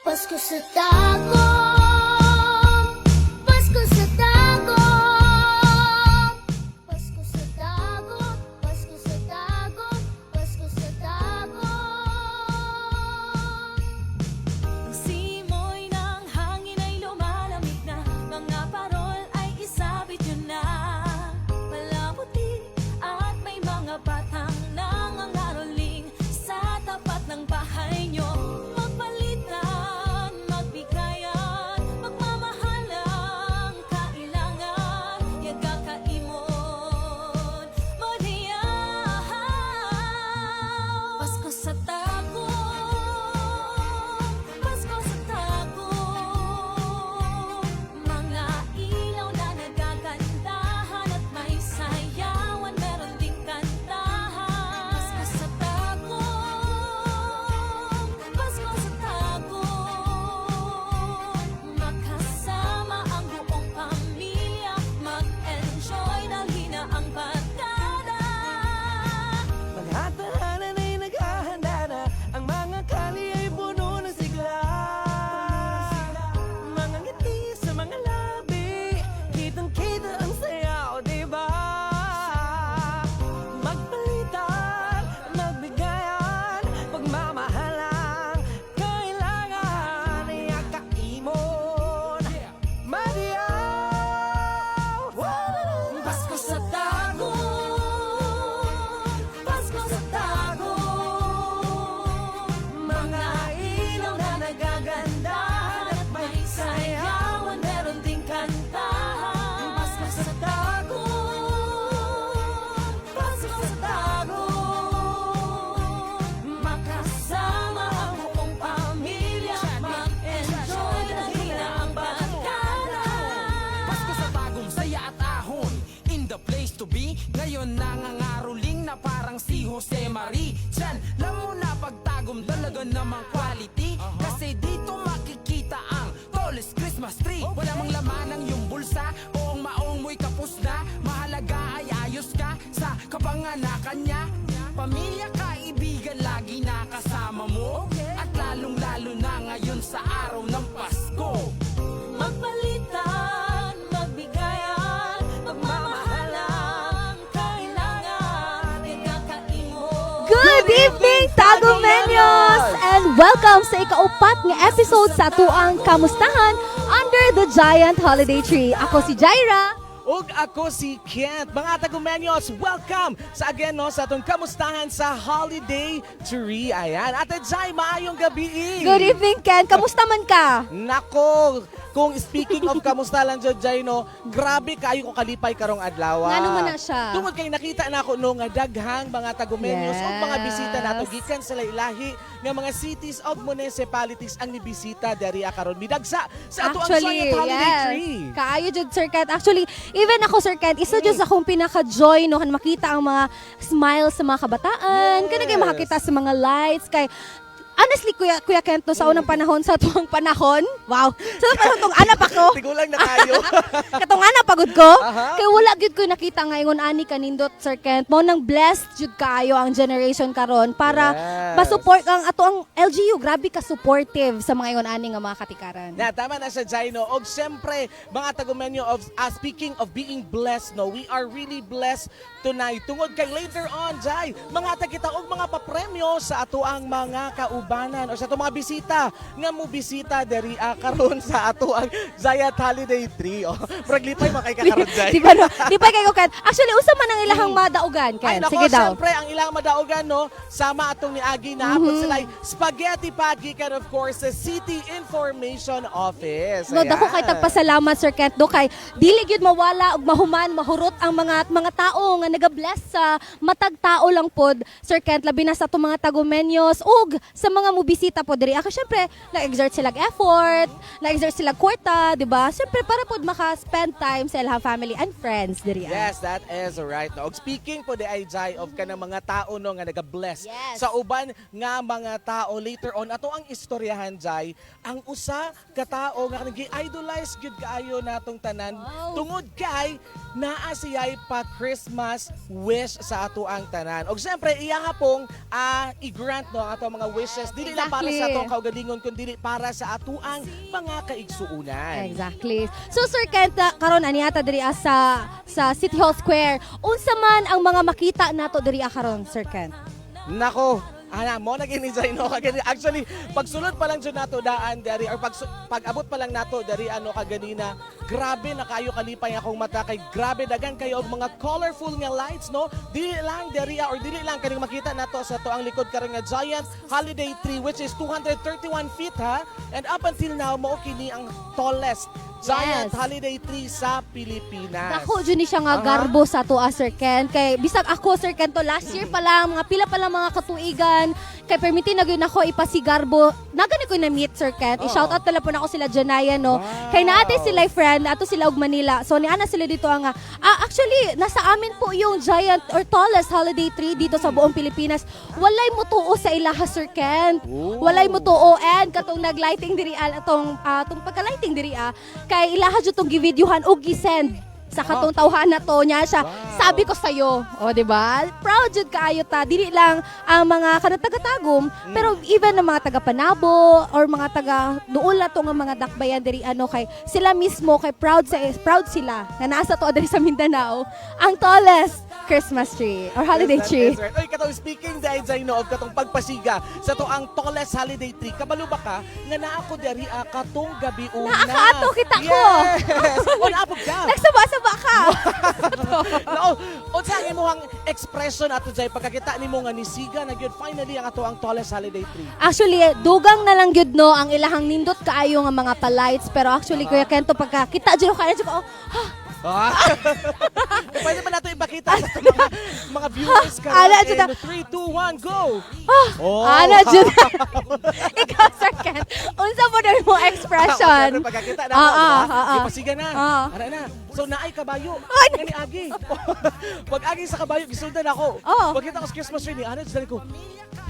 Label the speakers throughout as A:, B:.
A: Pasko sa Tagum, Pasko sa Tagum, Pasko sa Tagum, Pasko sa Tagum, Pasko sa Tagum.
B: Ang simoy ng hangin ay lumalamig na, mga parol ay isabit yun na. Palamuti at may mga batang nangangaroling sa tapat ng bahay nyo. Magpalitan, magbigayan, magmamahalang kailangan, yaga kaimon, madiyaw. Pasko sa Tagum, Pasko sa Tagum, mga ilaw na nagagandahan at may sayawan, meron ding kantahan. Pasko sa Tagum, Pasko sa Tagum, makasama ang buong pamilya, mag-enjoy, dalhin na ang barkada.
C: Mga tahanan ay naghahanda na, ang mga kali ay puno ng sigla. Mga ngiti sa mga labi, kitang-kita ang saya, o diba? Magpalitan, magbigayan, pagmamahalang kailangan, iyakaimon, madiyaw.
B: Pasko sa Tagum, Pasko sa Tagum, mga ilaw na nagagandahan at may sayawan, meron ding kantahan. Pasko sa Tagum, Pasko sa Tagum, makasama ang buong pamilya, mag-enjoy, dalhin na ang barkada.
C: Pasko sa Tagum, saya at ahon, in the place to be. Ngayon nangangaroling na parang si Jose Marie. Diyan lang muna pagtagom, talaga namang quality. Kasi dito makikita ang tallest Christmas tree. Wala mang laman ang iyong bulsa, oong maong mo'y kapos na. Mahalaga ay ayos ka sa kapanganakan niya. Pamilya, kaibigan, lagi nakasama mo. At lalong-lalo na ngayon sa araw ng Pasko.
B: Magpalitan, magbigayan, magmamahalang kailangan, ikakaimon.
D: Good evening, Tagumeños! And welcome sa ikaupat nga episode sa Tuang Kamustahan under the Giant Holiday Tree. Ako si Jaira.
E: Ug ako si Kent. Mga Tagumeños, welcome sa again no sa atong kamustahan sa Holiday Tree. Ayan. Ate Jai, maayong gabi.
D: Good evening, Ken. Kamusta man ka?
E: Nako, kung speaking of kamusta lang dyan, Jai, no, grabe kayo ko kalipay karong adlaw.
D: Ngano man na siya?
E: Tungod kay nakita na ako no nga daghang mga Tagumeños
D: Yes.
E: o mga bisita nato gikan sa ilahi nga mga cities of municipalities ang nibisita diri karon midagsa sa ato ang Giant Holiday Tree.
D: Kaayo jud Sir Kent. Actually, even ako Sir Kent, isa jud akong pinaka-joy no kan makita ang mga smiles sa mga kabataan.
E: Yes.
D: Kana kay makakita sa mga lights kay honestly, Kuya Kent, no, sa unang panahon, sa tuwang panahon, wow, sa tuwang panahon, tong anak ako,
E: Tigulang na kayo.
D: katong anak pagod ko,
E: Aha.
D: kay wala gyud ko nakita ngayon ani kanindot Sir Kent, mo nang blessed jud kaayo ang generation karon para
E: Yes.
D: ma-support ang ato ang LGU, grabe ka supportive sa mga ingon ani nga mga katikaran.
E: Na, tama na siya, Jai, no? O siyempre, mga Tagumeño, speaking of being blessed, no, we are really blessed tonight. Tungod kay later on, Jai, mga tagita og mga papremyo sa ato ang mga kaubanan o sa ato mga bisita nga mo bisita deri karon sa ato ang Giant Holiday Tree. O, praglipay makay kakaron, Jai.
D: Di ba no? Di pa kay ko Kent. Actually, usa man ang ilahang madaugan,
E: Ay,
D: Kent.
E: nako,
D: Sige daw.
E: siyempre, ang ilang madaogan, no, sama atong ni Agi na sila spaghetti pagikan, of course, sa City Information Office.
D: No, dako kay tagpasalamat Sir Kent do kay dili gyud mawala og mahuman mahurot ang mga tao nga naga-bless sa matag tao lang pod Sir Kent labi na sa atong mga Tagumeños ug sa mga mubisita pod diri. Ako syempre nag-exert sila effort, nag-exert sila kwarta, di ba? Syempre para pod maka-spend time sa ilahang family and friends diri.
E: Yes, that is right. No, og speaking po di ay Jai of kanang mga tao no nga naga-bless
D: Yes.
E: sa uban nga mga tao later on ato ang istoryahan Jai ang usa ka tao nga nagi-idolize gyud kaayo natong tanan
D: Wow.
E: tungod kay naa siya'y pa Christmas wish sa ato ang tanan. Og syempre iya nga pong i-grant no ang ato mga wishes dili lang para
D: Exactly.
E: sa ato ang kaugalingon kundi para sa ato ang mga kaigsuunan.
D: Exactly. So Sir Kent, karon ani ata diri sa City Hall Square. Unsa man ang mga makita nato diri karon, Sir Kent?
E: Nako, mo nag-inizay no kagani. Actually, pagsulod pa lang jud nato daan dari or pag-abot pa lang nato dari kaganina, grabe na kayo kalipay akong mata kay grabe dagan kayo og mga colorful nga lights no. Dili lang dari or dili lang kaning makita nato sa to ang likod karon nga giant holiday tree which is 231 feet ha. And up until now mao kini ang tallest giant
D: Yes.
E: holiday tree sa Pilipinas.
D: Dako jud ni siya nga garbo sa tuwa, Sir Kent. Kay bisag ako, Sir Kent, to last year pa lang, mga pila pa lang mga katuigan. Kay permitin na gyud ako ipasigarbo. Nagani ko na meet, Sir Kent. I-shout out pala po na ako sila Janaya no.
E: Wow.
D: Kay naate sila friend, ato sila og Manila. So ni ana sila dito nga. Actually, nasa amin po yung giant or tallest holiday tree dito sa buong Pilipinas. Walay mutuo sa ilaha, Sir Kent.
E: Oh.
D: Walay mutuo and katong naglighting diri atong pagka-lighting diri kay ilaha jud tong givideohan og gisend sa katong tawhan na to niya siya.
E: Wow.
D: Sabi ko sa iyo, o di ba? Proud jud kaayo ta. Dili lang ang mga kanang taga-tagum, pero even ang mga taga Panabo or mga taga duol na to nga mga dakbayan diri kay sila mismo kay proud sila nga nasa to diri sa Mindanao ang tallest Christmas tree or holiday
E: Yes, that
D: tree.
E: is right. Oy, katong speaking dahil sa ino of katong pagpasiga sa to ang tallest holiday tree. Kabalo ba ka nga naa ko diri katong gabi una.
D: Naakaato kita ko.
E: Yes. O naapog ka.
D: Nagsaba-saba ka.
E: No, unsa ang imong expression ato jay pagkakita nimo nga nisiga na gyud finally ang ato ang tallest holiday tree.
D: Actually, dugang na lang gyud no ang ilahang nindot kaayo nga mga pa-lights pero actually Kuya Kento pagkakita jud ko kaya jud ko
E: Pwede ba nato ipakita sa mga viewers ka?
D: Ala, jud na.
E: 3, 2, 1, go!
D: Ana jud. Ikaw Sir Kent, unsa mo daw mo expression?
E: Pero pagkakita na ipasiga na. Ara na. So naay kabayo. Ngani agi. Pag agi sa kabayo gisuldan ako.
D: Oo.
E: Pagkita ko sa Christmas tree ni ano dali ko.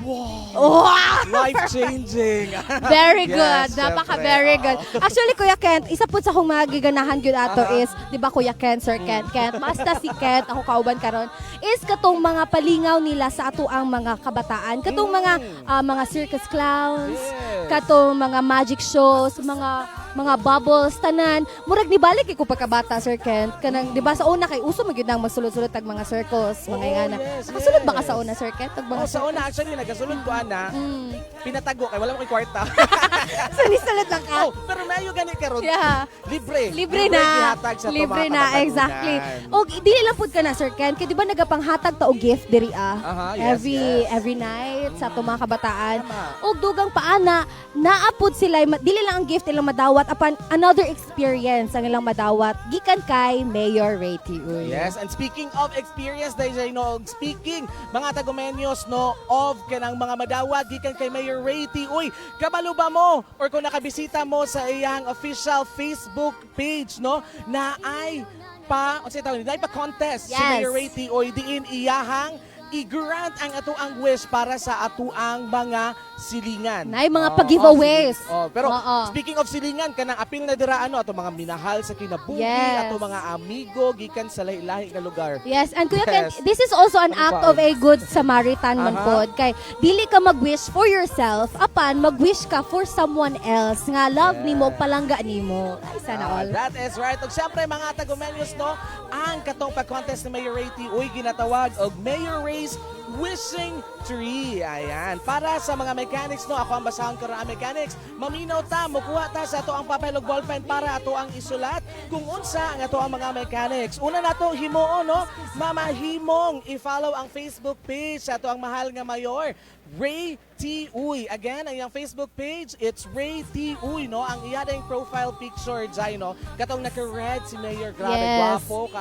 D: Wow!
E: Life changing.
D: Very
E: Yes,
D: good. Napaka
E: syempre.
D: very good. Actually, Kuya Kent, isa po sa akong mga giganahan gyud ato is, 'di ba Kuya Kent, Sir Kent, basta si Kent ako kauban karon is katong mga palingaw nila sa ato ang mga kabataan, katong mga circus clowns,
E: Yes.
D: katong mga magic shows, mga bubbles tanan. Murag ni balik ko pagkabata, Sir Kent. Kanang 'di ba sa una kay uso magyud nang magsulod-sulod tag mga circles, mga ingana.
E: yes,
D: Nakasulod ba ka
E: yes.
D: sa una, Sir Kent? Tag mga
E: Sa una actually nagasulod ko ana. Pinatago kay wala mo kay kwarta.
D: Sunisulod lang ka.
E: Oh, pero mayo gani karon.
D: Yeah.
E: Libre.
D: Libre na.
E: gihatag sa
D: Libre
E: mga
D: na,
E: kabatagunan.
D: exactly. O, dili lang pud ka na, Sir Ken. Kaya di ba nagapanghatag ta og gift diri
E: Aha, yes,
D: every night sa ato mga kabataan.
E: Tama.
D: Og dugang paana, naapod sila, dili lang ang gift ilang madawat, apan another experience ang ilang madawat. Gikan kay Mayor Ray Tiuy.
E: Yes, and speaking of experience, dahil no, speaking mga tagumenyos no of kanang mga madawat gikan kay Mayor Ray Tiuy. Kabalo ba mo or kung nakabisita mo sa iyang official Facebook page no na ay pa contest si
D: Yes.
E: Mayor Ray Tiuy diin iyahang i-grant ang ato ang wish para sa ato ang mga silingan.
D: Nay, mga pa-giveaways.
E: Pero
D: Oo.
E: speaking of silingan, kanang apil na dira ato mga minahal sa kinabuhi,
D: Yes.
E: ato mga amigo gikan sa lahi-lahi nga lugar.
D: Yes, and Kuya Ken,
E: Yes.
D: this is also an
E: Ano
D: act
E: ba?
D: of a good Samaritan man
E: Aha.
D: pod. Kay dili ka mag-wish for yourself, apan mag-wish ka for someone else nga love nimo, palangga nimo. Ay, sana all.
E: That is right. Ug syempre mga tagumenyos no, ang katong pag-contest ni Mayor Ray Tiuy ginatawag og Mayor Ray's Wishing Tree. Ayan. Para sa mga mechanics no, ako ang basahon ko ra ang mechanics. Maminaw ta, mukuha ta sa ato ang papel ug ballpen para ato ang isulat kung unsa ang ato ang mga mechanics. Una nato himuon no, mamahimong i-follow ang Facebook page sa ato ang mahal nga mayor Ray T. Uy. Again, ang iyang Facebook page, it's Ray T. Uy, no? Ang iya ding profile picture, Jai, no? Katong naka-red si Mayor. Grabe, gwapo ka.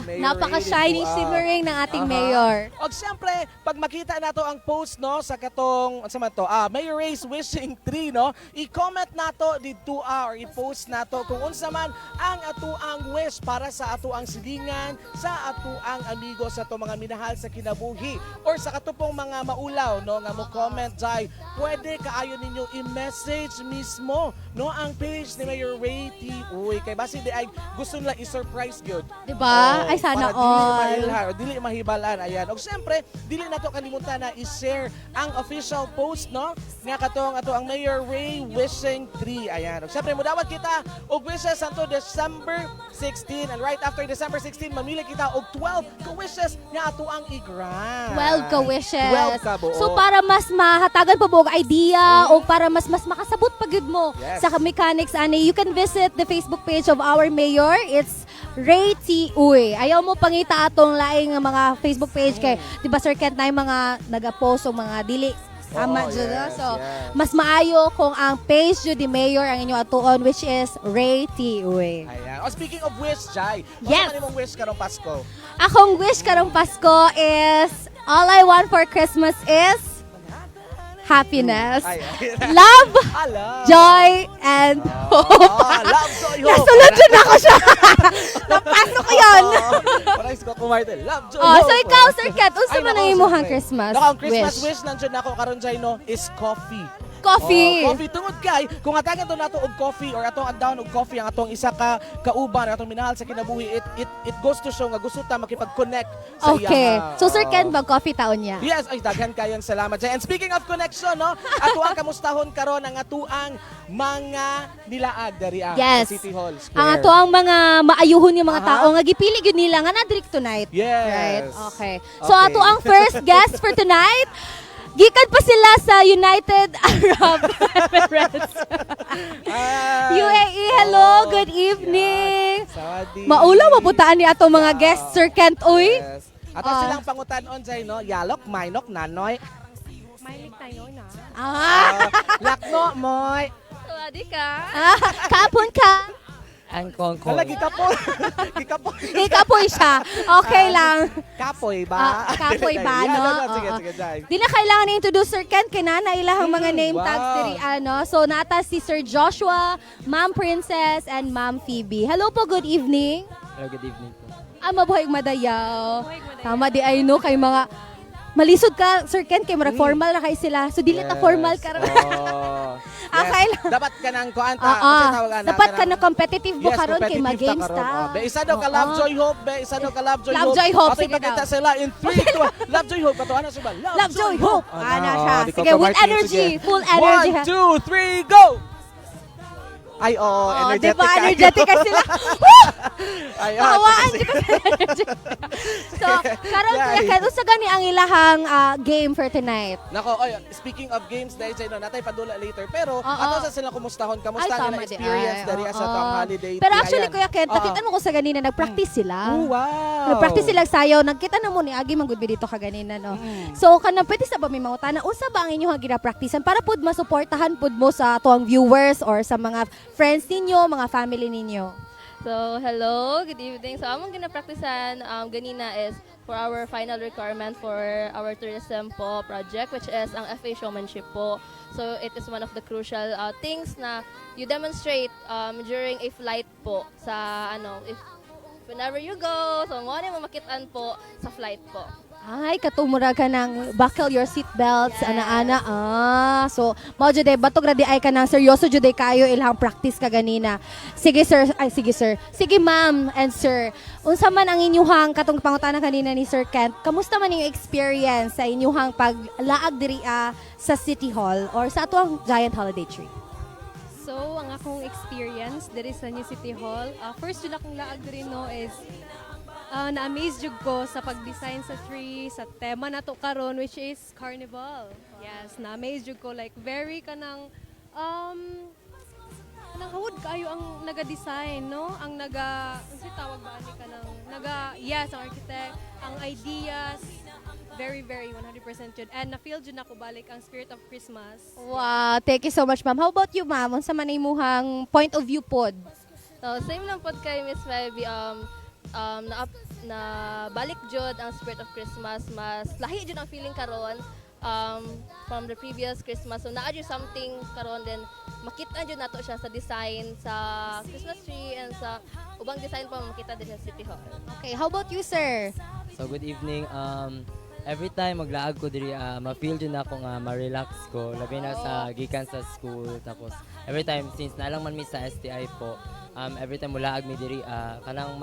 D: Napaka-shiny shimmering ng ating mayor.
E: O siyempre, pag makita nato ang post, no, sa katong, ano man to, Mayor Ray's Wishing Tree, no? I-comment nato dito or i-post nato kung unsa man ang atuang wish para sa atuang silingan, sa atuang amigo, sa to mga minahal sa kinabuhi, or sa katupong mga maulaw, no, nga mo comment, Jai, pwede kaayo ninyo i-message mismo, no, ang page ni Mayor Ray T. Uy. Kay basi di ay gusto nila i-surprise yun.
D: Diba? Ay, sana all.
E: Dili mahibalan. Ayan. O siyempre, dili na to kalimutan na i-share ang official post, no? Nga katong ato ang Mayor Ray Wishing Tree. Ayan. O siyempre, mudawat kita og wishes santo December 16. And right after December 16, mamili kita og 12 ka-wishes nga ato ang i-grant.
D: 12 ka wishes.
E: 12 ka buo.
D: So para mas mahatagan pa mo og idea o para mas makasabot pa gyud mo
E: Yes.
D: sa mechanics ani, you can visit the Facebook page of our mayor. It's Ray T. Uy. Ayaw mo pangita atong laing mga Facebook page kay di ba Sir Kent na yung mga nag-post o mga dili tama jud.
E: yes,
D: So
E: yes.
D: mas maayo kung ang page jud ni mayor ang inyong atuon, which is Ray T. Uy.
E: Ayan. O speaking of wish, Jai,
D: Yes.
E: ano man imong wish karong Pasko?
D: Akong wish karong Pasko is all I want for Christmas is happiness,
E: Ay,
D: love,
E: Hello.
D: joy, and hope.
E: Love, joy, hope.
D: Nasunod dyan ako siya. Napasok ko yun.
E: Parang ko kumarte. Love, joy,
D: Oh,
E: hope.
D: so ikaw, Sir Kat, unsa
E: Ay,
D: man
E: nako,
D: ang imuhang
E: siyempre.
D: Christmas
E: Nako, ang Christmas
D: wish?
E: wish nandiyan nako karon Jai, no, is coffee.
D: Coffee.
E: Oh, coffee tungod kay kung atagan to nato og coffee or atong down og coffee ang atong isa ka kauban atong minahal sa kinabuhi, it goes to show nga gusto ta makipag-connect sa
D: Okay.
E: iya.
D: So, Sir Ken, mag-coffee taon niya.
E: Yes, ay daghan kayang salamat Jai. And speaking of connection, no, atuang kamustahon karon ang atuang mga nilaag dari
D: Yes.
E: sa City Hall Square.
D: Ang ato ang mga maayuhon yung mga
E: Aha.
D: tao nga gipili gyud nila nga na-drink tonight.
E: Yes.
D: Right? Okay. So,
E: Okay.
D: ato ang first guest for tonight, gikan pa sila sa United Arab Emirates. UAE, hello, good evening.
E: Sawadi.
D: Maulaw maputaan ni ato mga guests, Sir Kent, uy.
E: Yes. Ato silang pangutan-on Jai, no, Yalok, Mainok, Nanoy. Lakno, Moy.
D: Kapon ka.
B: Ang kongko.
E: Wala, gikapoy. Gikapoy.
D: Ikapoy siya. Okay lang.
E: Kapoy ba?
D: Kapoy ba,
E: Yan,
D: no?
E: yan, sige,
D: Oo.
E: sige, Jai.
D: Di na kailangan i-introduce Sir Ken, kinana ilahang mga name
E: wow.
D: tags diri ano. So nata si Sir Joshua, Ma'am Princess, and Ma'am Phoebe. Hello po, good evening.
B: Hello, good evening po.
D: Mabuhay madayaw. Tama di ay no kay mga malisod ka Sir Ken kay murag formal ra kay sila. So dili ta formal ka ra.
E: Oh.
D: Okay lang.
E: Dapat ka ng kuanta.
D: Oo.
E: Kasi tawagan
D: Dapat ka na competitive mo
E: Yes,
D: karon kay
E: competitive
D: mag-games
E: ta karon.
D: ta.
E: Oh, be, isa daw ka Love, Joy, Hope. Be, isa daw ka Love, Joy,
D: Love,
E: Hope.
D: Joy, Hope.
E: Ato
D: Sige
E: ipakita
D: daw.
E: sila in 3, 2, Love, Joy, Hope. Ato, ano sila?
D: Love, joy, hope. Ana siya.
E: di ko
D: Sige, with
E: kamartin.
D: energy.
E: Sige.
D: Full energy.
E: 1, 2, 3, go! Ay,
D: Oh,
E: energetic
D: diba?
E: kayo.
D: Energetic ka sila.
E: Ayun,
D: Hawaan
E: sige,
D: kita sa energy. So, karon
E: Yay.
D: Kuya Ken, unsa gani ang ilahang game for tonight?
E: Nako, oy, speaking of games, dahil sa'yo, natay padula later. Pero,
D: Oo.
E: ato sa sila kumustahon. Kamusta
D: tama
E: nila
D: di
E: experience
D: ay,
E: dari sa
D: oo.
E: itong holiday?
D: Pero
E: tea?
D: actually,
E: Ayan.
D: Kuya Ken,
E: Oo.
D: nakitan mo ko sa ganina, nag-practice sila.
E: Oh, wow.
D: Nag-practice sila sayaw. Nagkita na mo ni Agi Manggudbi dito kaganina, no? So, kanang pwede sa ba may mga utana, unsa ba ang inyong gina-practicean para pud masuportahan pud mo sa tuwang viewers or sa mga friends ninyo, mga family ninyo?
F: So, hello, good evening. So, among gina-practicean ganina is for our final requirement for our tourism po project, which is ang FA showmanship po. So, it is one of the crucial things na you demonstrate during a flight po sa if whenever you go, so mo ni mamakitaan po sa flight po.
D: Ay, katumura ka ng buckle your seatbelts,
F: Yes.
D: ana-ana. So, mao jud batog ra di ay ka nang seryoso jud kayo ilhang practice ka ganina. Sige sir, sige sir. Sige ma'am and sir. Unsa man ang inyuhang katong pangutana kanina ni Sir Kent? Kamusta man yung experience sa inyuhang paglaag diri sa City Hall or sa atuang Giant Holiday Tree?
G: So, ang akong experience diri sa New City Hall, first yun akong laag diri no is na-amaze jud ko sa pag-design sa tree, sa tema nato karon which is carnival. Yes, na-amaze jud ko like very kanang kanang hawod kayo ang naga-design, no? Ang naga, ano tawag ba ani kanang naga, yes, ang architect, ang ideas, Very, very 100% yun. And na-feel dyan ako balik ang spirit of Christmas.
D: Wow, thank you so much, ma'am. How about you, ma'am? Unsa man imuhang point of view pod?
F: So, same lang pod kay Miss Feby, na balik jud ang spirit of Christmas, mas lahi jud ang feeling karon from the previous Christmas. So naa jud something karon, then makita jud nato siya sa design sa Christmas tree and sa ubang design pa makita din sa City Hall.
D: Okay, how about you, sir?
H: So good evening. Every time maglaag ko diri, ma-feel jud ako nga ma-relax ko labi na sa gikan sa school. Tapos every time since nalang man mi sa STI po, every time mulaag mi diri, kanang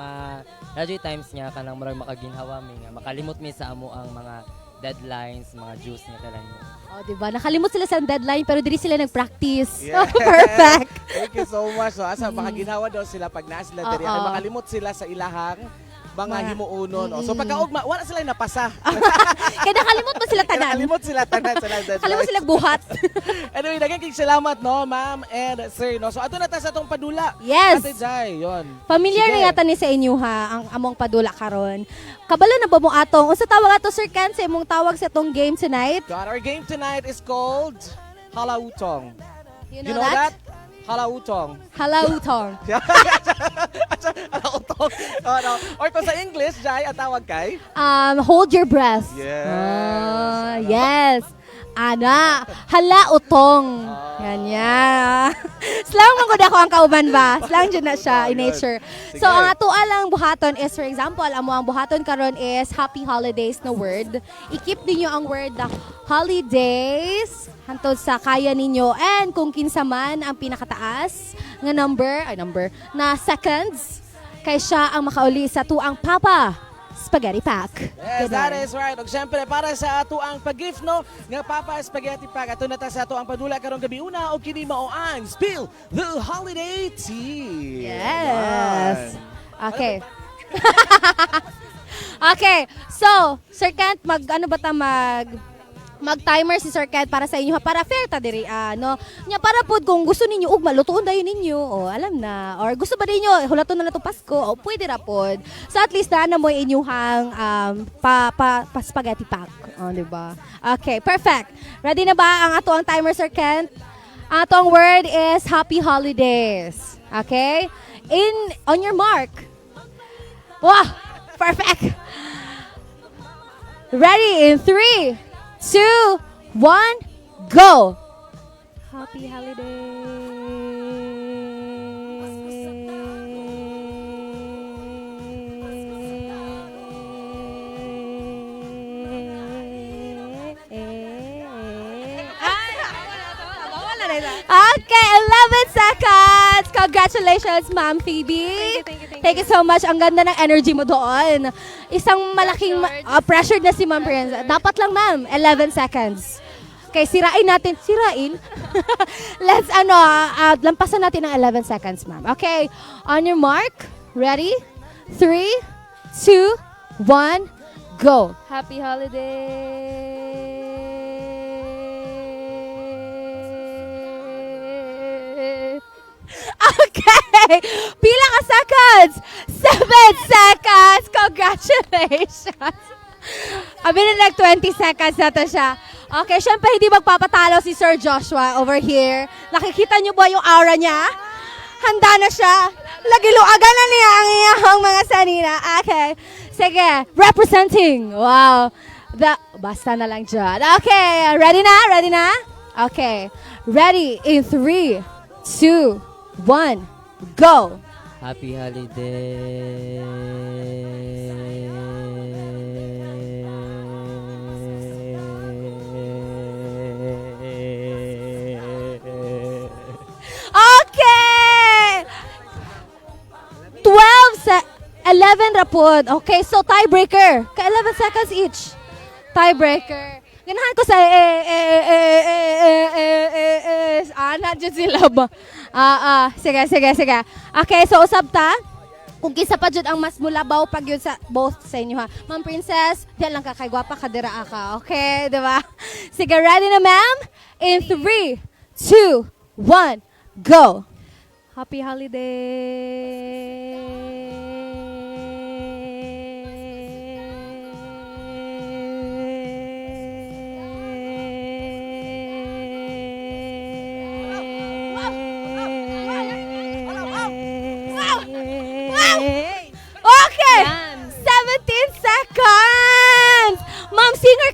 H: radyo times nga kanang murag makaginhawa mi nga makalimot mi sa amo ang mga deadlines, mga juice nga kalan.
D: Oh, di ba? Nakalimot sila sa deadline pero diri sila nag-practice.
E: Yeah.
D: Perfect.
E: Thank you so much. So, asa makaginawa daw sila pag naa sila diri.
D: Oo.
E: Kay makalimot sila sa ilahang mga himuunon. So pagkaugma, wala sila napasa.
D: Kaya nakalimot mo sila tanan.
E: Nakalimot sila tanan sa deadline.
D: Nakalimot sila buhat.
E: Anyway, naging salamat no, ma'am and sir. No? So ato na ta sa atong padula.
D: Yes.
E: Ate Jai, yun.
D: Familiar
E: Sige.
D: na yata ni sa inyo ha, ang among padula karon. Kabalo na ba mo atong? Unsa tawag ato, Sir Ken, sa imong tawag sa itong game tonight?
E: God, our game tonight is called Halautong.
D: You
E: You know that? Halautong.
D: Halautong.
E: Halautong. No. Or kung sa English, Jai, ang tawag kay?
D: Hold your breath.
E: Yes.
D: Yes. Ana, halautong. Ganyan. Slang man gud ako ang kauban ba? Slang jud na siya in nature. So
E: Sige.
D: ang ato alang buhaton is, for example, amo ang buhaton karon is happy holidays na word. I-keep ninyo ang word the holidays hantod sa kaya ninyo, and kung kinsa man ang pinakataas nga number na seconds kay siya ang makauli sa tuang Papa Spaghetti Pack.
E: Yes,
D: Ganon.
E: that is right. Og syempre, para sa ato ang pag-gift, no, nga Papa Spaghetti Pack, ato na ta sa ato ang padula karong gabi una, o kini mao ang Spill the Holiday Tea.
D: Yes.
E: Yan.
D: Okay. Okay. So, Sir Kent, mag-timer si Sir Kent para sa inyo ha, para fair ta diri no. Nya para pod kung gusto ninyo ug malutuon dayon ninyo, alam na, or gusto ba ninyo hulaton na nato Pasko, pwede ra pod. So at least na mo inyuhang pa spaghetti pack, di ba? Okay, perfect. Ready na ba ang ato ang timer, Sir Kent? Atong word is happy holidays. Okay? On your mark. Wow, perfect. Ready in 3, 2, 1, go!
G: Happy holiday.
D: Okay, 11 seconds! Congratulations, Ma'am Phoebe!
G: Thank you.
D: So much. Ang ganda ng energy mo doon. Isang malaking pressured na si Ma'am Prince. Dapat lang, Ma'am, 11 seconds. Okay, sirain natin. Sirain? Let's, lampasan natin ng 11 seconds, Ma'am. Okay, on your mark, ready? 3, 2, 1, go!
F: Happy holiday!
D: Okay! Pila ka seconds? 7 seconds! Congratulations! Abi na 20 seconds na to siya. Okay, syempre hindi magpapatalo si Sir Joshua over here. Nakikita niyo ba yung aura niya? Handa na siya. Lagiluagan na niya ang iyang mga sanina. Okay. Sige, representing. Wow. Basta na lang dyan. Okay, ready na? Ready na? Okay. Ready in 3, 2, 1, go!
H: Happy holiday.
D: Okay! 11 rapod. Okay, so tiebreaker. Ka 11 seconds each. Tiebreaker. Ganahan ko sa ana dyan sila ba? Sige. Okay, so usab ta. Kung kisa pa dyan ang mas mulabaw pag yun sa both sa inyo ha. Ma'am Princess, diyan lang ka kay gwapa kadira ka. Okay, di ba? Sige, ready na ma'am? In 3, 2, 1, go!
G: Happy holiday.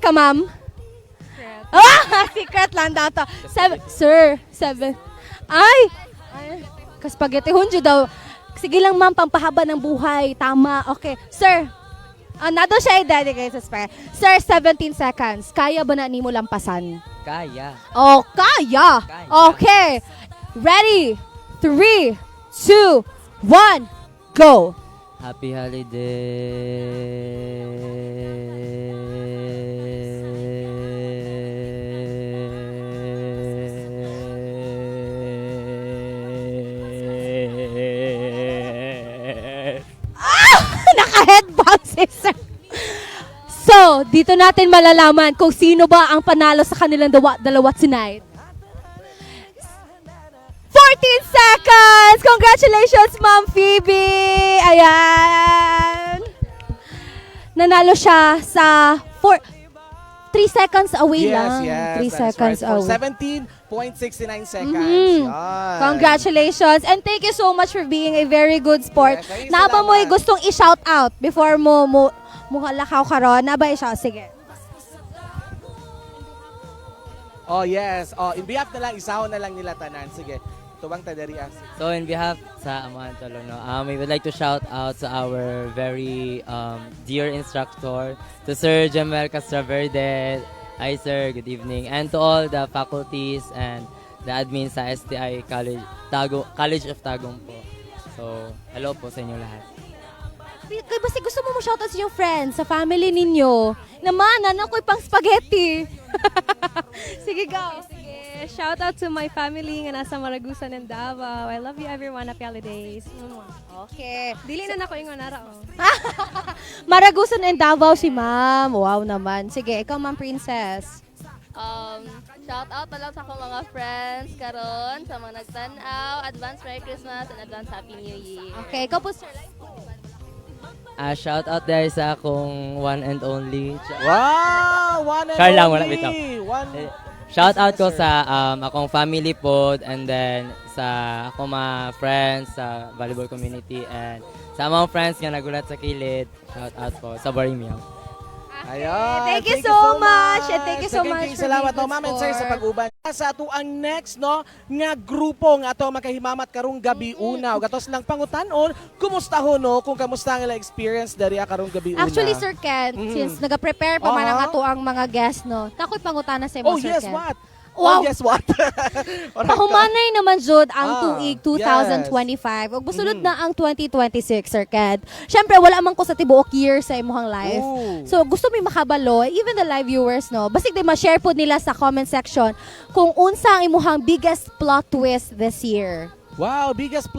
D: ka, ma'am? Ah, secret lang daw to. Sir, 7. Ay! Kaspageti hunjo daw. Sige lang, ma'am, pampahaba ng buhay. Tama. Okay. Sir, nado siya i-dedicate sa spare. Sir, 17 seconds. Kaya ba na nimo lampasan?
H: Kaya.
D: Oh, kaya.
H: Kaya.
D: Okay. Ready? 3, 2, 1, go.
H: Happy holiday.
D: Naka-headbang si sir. So, dito natin malalaman kung sino ba ang panalo sa kanilang dalawa tonight. 14 seconds! Congratulations, Ma'am Phoebe! Ayan! Nanalo siya sa 3 seconds away lang. 3 seconds
E: right. For
D: away.
E: 17.69 seconds. Yan.
D: Congratulations and thank you so much for being a very good sport.
E: Yes, ay,
D: Naba mo
E: salamat.
D: gustong i-shout out before mo lakaw karon? Naba i-shout? Sige.
E: Oh, yes. Oh, in behalf na lang, isahon na lang nila tanan. Sige. Tubang tadari
H: So in behalf sa Amahan Tolono, we would like to shout out to our very dear instructor, to Sir Jamel Castroverde. Hi sir, good evening. And to all the faculties and the admin sa STI College of Tagum po. So, hello po sa inyo lahat.
D: Kaya basta gusto mo shoutout sa inyong friends, sa family ninyo. Naman, ako'y pang spaghetti. Sige, go.
G: Sige, shout out to my family nga nasa Maragusan and Davao. I love you everyone. Happy holidays.
D: Okay.
G: Dili na nako ingon ara oh.
D: Maragusan and Davao si ma'am. Wow naman. Sige, ikaw ma'am Princess.
F: Shout out na lang sa akong mga friends karon sa mga nagtanaw. Advance Merry Christmas and advance Happy New Year.
D: Okay, ikaw po sir.
H: Shout out there sa akong one and only.
E: Wow! One and
H: Char lang,
E: only.
H: wala bitaw.
E: One.
H: Shout out ko sa akong family po and then sa akong mga friends sa volleyball community and sa mga friends nga nagulat sa kilid. Shout out po sa Borimio.
E: Ayun.
D: Thank you so much. And thank you so
E: Sige,
D: much for
E: salamat
D: being
E: no, ma'am and
D: good
E: sir sa
D: sport.
E: pag-uban. Sa ato ang next no nga grupo nga ato makahimamat karong gabi una. Ug atos lang pangutan-on, kumusta ho no kung kamusta ang ila experience dari karong gabi una.
D: Actually, Sir Ken, since nag-prepare pa man ang ato ang mga guests, no, tako'y pangutana sa imo,
E: Oh
D: Sir
E: yes,
D: Ken.
E: what?
D: Wow.
E: Oh yes, what? Alright.
D: Pahumanay naman, Jud, ang
E: Ah,
D: tuig 2025. Ug musulod na ang 2026, Sir Ken. Syempre, wala man ko sa tibuok year sa imuhang life.
E: Ooh.
D: So, gusto mi makabalo, even the live viewers, no? Basig di ma-share po nila sa comment section kung unsa ang imuhang biggest plot twist this year.
E: Wow, biggest